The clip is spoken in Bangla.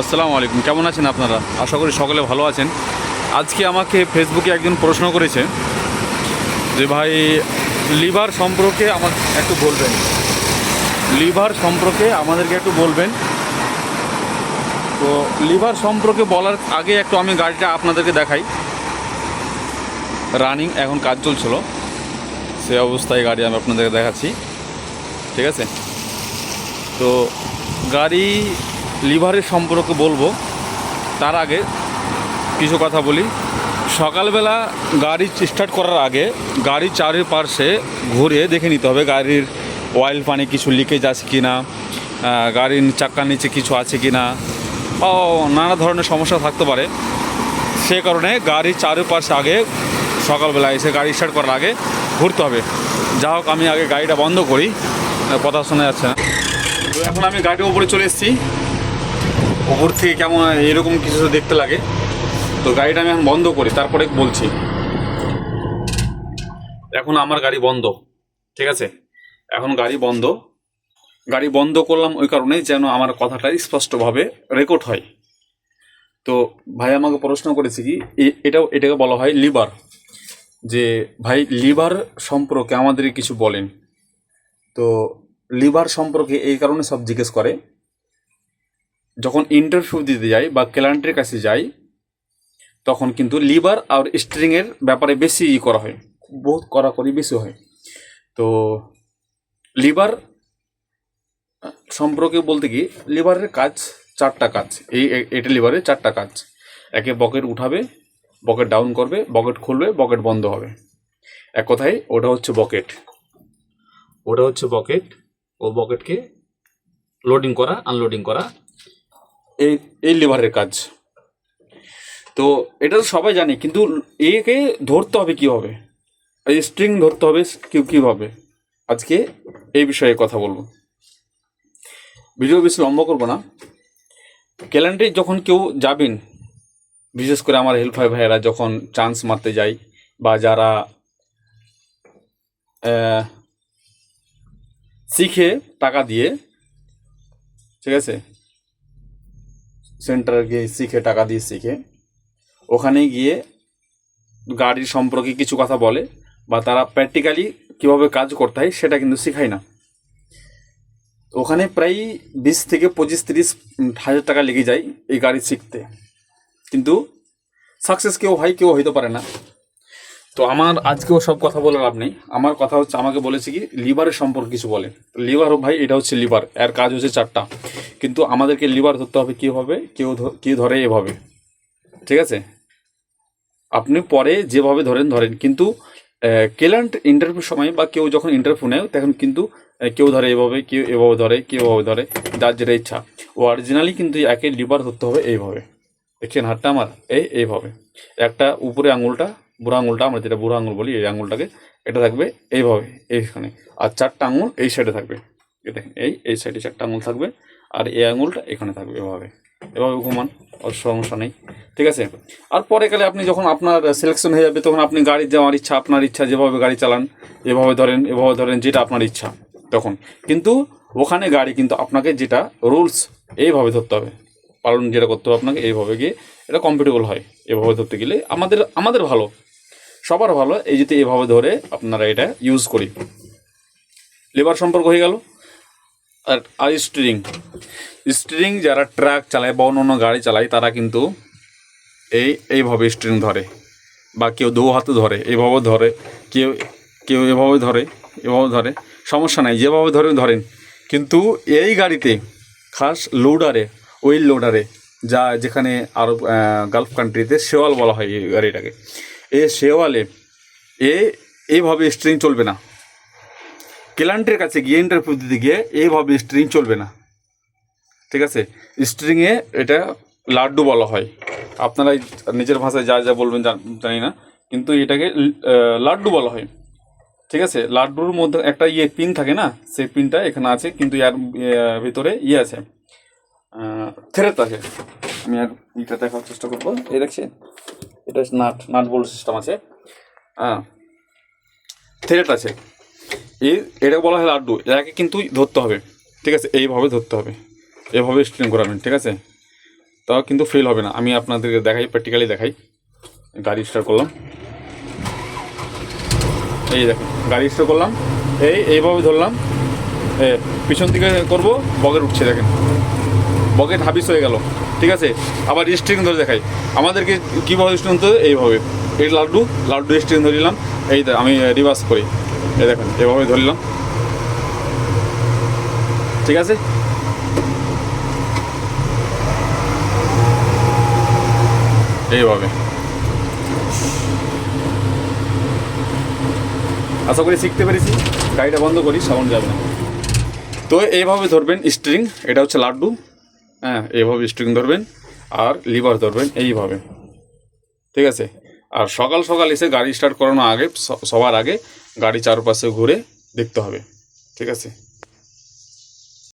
আসসালামু আলাইকুম, কেমন আছেন আপনারা? আশা করি সকলে ভালো আছেন। আজকে আমাকে ফেসবুকে একজন প্রশ্ন করেছে যে ভাই লিভার সম্পর্কে আমাকে একটু বলবেন, লিভার সম্পর্কে আমাদেরকে একটু বলবেন। তো লিভার সম্পর্কে বলার আগে একটু আমি গাড়িটা আপনাদেরকে দেখাই। রানিং এখন কাজ চলছিল, সে অবস্থায় গাড়ি আমি আপনাদেরকে দেখাচ্ছি, ঠিক আছে? তো গাড়ি লিভারের সম্পর্কে বলবো, তার আগে কিছু কথা বলি। সকালবেলা গাড়ি স্টার্ট করার আগে গাড়ির চারিপাশে ঘুরে দেখে নিতে হবে গাড়ির অয়েল পানি কিছু লিকেজ আছে কি না, গাড়ির চাক্কার নিচে কিছু আছে কি না, ও নানা ধরনের সমস্যা থাকতে পারে। সে কারণে গাড়ির চারিপাশে আগে সকালবেলা এসে গাড়ি স্টার্ট করার আগে ঘুরতে হবে। যা হোক, আমি আগে গাড়িটা বন্ধ করি, কথা শোনা যাচ্ছে না। তো এখন আমি গাড়ির উপরে চলে এসেছি। ওপর থেকে কেমন এরকম কিছু দেখতে লাগে। তো গাড়িটা আমি এখন বন্ধ করি, তারপরে বলছি। এখন আমার গাড়ি বন্ধ, ঠিক আছে? এখন গাড়ি বন্ধ করলাম ওই কারণেই যেন আমার কথাটা স্পষ্টভাবে রেকর্ড হয়। তো ভাই আমাকে প্রশ্ন করেছে কি এটাকে বলা হয় লিভার, যে ভাই লিভার সম্পর্কে আমাদের কিছু বলেন। তো লিভার সম্পর্কে এই কারণে সব জিজ্ঞেস করে, যখন ইন্টারভিউ দিতে যাই বা ক্লায়েন্টের কাছে যাই তখন কিন্তু লিভার আর স্টিয়ারিংয়ের ব্যাপারে বেশি করা হয়, বহুত কড়াকড়ি বেশি হয়। তো লিভার সম্পর্কে বলতে কি, লিভারের কাজ চারটা কাজ। এটা লিভারের চারটা কাজ। একে বকেট উঠাবে, বকেট ডাউন করবে, বকেট খুলবে, বকেট বন্ধ হবে। এক কথায় ওটা হচ্ছে বকেট। ও বকেটকে লোডিং করা, আনলোডিং করা, এই লিভারের কাজ। তো এটা তো সবাই জানে, কিন্তু একে ধরতে হবে কীভাবে, এই স্ট্রিং ধরতে হবে কীভাবে, আজকে এই বিষয়ে কথা বলবো। ভিডিও বেশি লম্বা করবো না। ক্যালেন্ডারে যখন কেউ যাবেন, বিশেষ করে আমার হেল্পার ভাইয়েরা যখন চান্স মারতে যায়, বা যারা শিখে টাকা দিয়ে, ঠিক আছে, সেন্টারে গিয়ে শিখে টাকা দিয়ে শিখে, ওখানে গিয়ে গাড়ির সম্পর্কে কিছু কথা বলে, বা তারা প্র্যাকটিক্যালি কীভাবে কাজ করতে হয় সেটা কিন্তু শেখায় না। ওখানে প্রায় 20 থেকে 25-30 হাজার টাকা লেগে যায় এই গাড়ি শিখতে, কিন্তু সাকসেস কেউ হয়, কেউ হইতে পারে না। তো আমার আজকেও সব কথা বলে লাভ নেই। আমার কথা হচ্ছে, আমাকে বলেছে কি লিভারের সম্পর্কে কিছু বলে। লিভার ভাই, এটা হচ্ছে লিভার, এর কাজ হচ্ছে চারটা, কিন্তু আমাদেরকে লিভার ধরতে হবে কীভাবে, কেউ ধরে এভাবে, ঠিক আছে? আপনি পরে যেভাবে ধরেন, কিন্তু ক্লায়েন্ট ইন্টারভিউর সময় বা কেউ যখন ইন্টারভিউ নেয় তখন কিন্তু কেউ ধরে এভাবে, কেউ এভাবে ধরে, কেউ এভাবে ধরে, যার যেটা ইচ্ছা। অরিজিনালি কিন্তু একে লিভার ধরতে হবে এইভাবে। দেখছেন হাতটা আমার এইভাবে, একটা উপরে আঙুলটা, বুড়ো আঙুলটা, আমরা যেটা বুড়ো আঙুল বলি, এই আঙুলটাকে, এটা থাকবে এইভাবে এইখানে, আর চারটা আঙুল এই সাইডে থাকবে। দেখেন এই সাইডে চারটা আঙুল থাকবে, আর এই আঙুলটা এখানে থাকবে এভাবে ঘুমান, ওর সমস্যা নেই, ঠিক আছে? আর পরে কালে আপনি যখন আপনার সিলেকশন হয়ে যাবে, তখন আপনি গাড়ি যাওয়ার ইচ্ছা, আপনার ইচ্ছা, যেভাবে গাড়ি চালান, এভাবে ধরেন, যেটা আপনার ইচ্ছা তখন। কিন্তু ওখানে গাড়ি কিন্তু আপনাকে যেটা রুলস এইভাবে ধরতে হবে, পালন যেটা করতে হবে আপনাকে, এইভাবে গিয়ে এটা কমফর্টেবল হয়। এভাবে ধরতে গেলে আমাদের ভালো, সবার ভালো, এই যদি এভাবে ধরে আপনারা এটা ইউজ করি। লেবার সম্পর্ক হয়ে গেল। আর স্টিয়ারিং যারা ট্রাক চালায় বা অন্য গাড়ি চালায়, তারা কিন্তু এইভাবে স্টিয়ারিং ধরে, বা কেউ দু হাতে ধরে, এভাবে ধরে, কেউ এভাবে ধরে, সমস্যা নাই, যেভাবে ধরেন। কিন্তু এই গাড়িতে খাস লোডারে যেখানে আরব গালফ কান্ট্রিতে শেওয়াল বলা হয় এই গাড়িটাকে, এই শেওয়ালে এইভাবে স্টিয়ারিং চলবে না। ক্লায়েন্টের কাছে গিয়ে ইন্টারভিউ দিতে গিয়ে এইভাবে স্টিয়ারিং চলবে না, ঠিক আছে? স্টিয়ারিংয়ে এটা লাড্ডু বলা হয়। আপনারা নিজের ভাষায় যা বলবেন জানি না, কিন্তু এটাকে লাড্ডু বলা হয়, ঠিক আছে? লাড্ডুর মধ্যে একটা পিন থাকে না, সেই পিনটা এখানে আছে, কিন্তু এর ভিতরে আছে, থ্রেড আছে। আমি আর এটা দেখার চেষ্টা করবো। এই দেখছেন, এটা নাট বোল্ট সিস্টেম আছে, হ্যাঁ, থ্রেড আছে। এটা বলা হয় লাড্ডু। এটাকে কিন্তু ধরতে হবে, ঠিক আছে? এইভাবে ধরতে হবে, এভাবে স্ট্রেন করাবেন, ঠিক আছে? তাও কিন্তু ফেল হবে না। আমি আপনাদেরকে দেখাই, প্র্যাকটিক্যালি দেখাই। গাড়ি স্টার্ট করলাম, এই দেখেন গাড়ি স্টার্ট করলাম, এইভাবে ধরলাম, পিছন দিকে করবো, বকেট উঠছে, দেখেন বকেট হাবিস হয়ে গেল। ঠিক আছে, আবার স্টিয়ারিং ধরে দেখাই আমাদেরকে কীভাবে স্টিয়ারিং ধরতে, এইভাবে। এই লাড্ডু স্টিয়ারিং ধরিলাম, এই আমি রিভার্স করি, এই দেখেন এভাবে ধরলাম। ঠিক আছে, এইভাবে। আশা করি শিখতে পেরেছি। গাড়িটা বন্ধ করি, সাউন্ড যাবে না। তো এইভাবে ধরবেন স্টিয়ারিং, এটা হচ্ছে লাড্ডু। হ্যাঁ, এইভাবে স্টিয়ারিং ধরবেন আর লিভার ধরবেন এইভাবে। ঠিক আছে, আর সকাল সকাল এসে গাড়ি স্টার্ট করানোর আগে, সবার আগে গাড়ি চারপাশে ঘুরে দেখতে হবে। ঠিক আছে।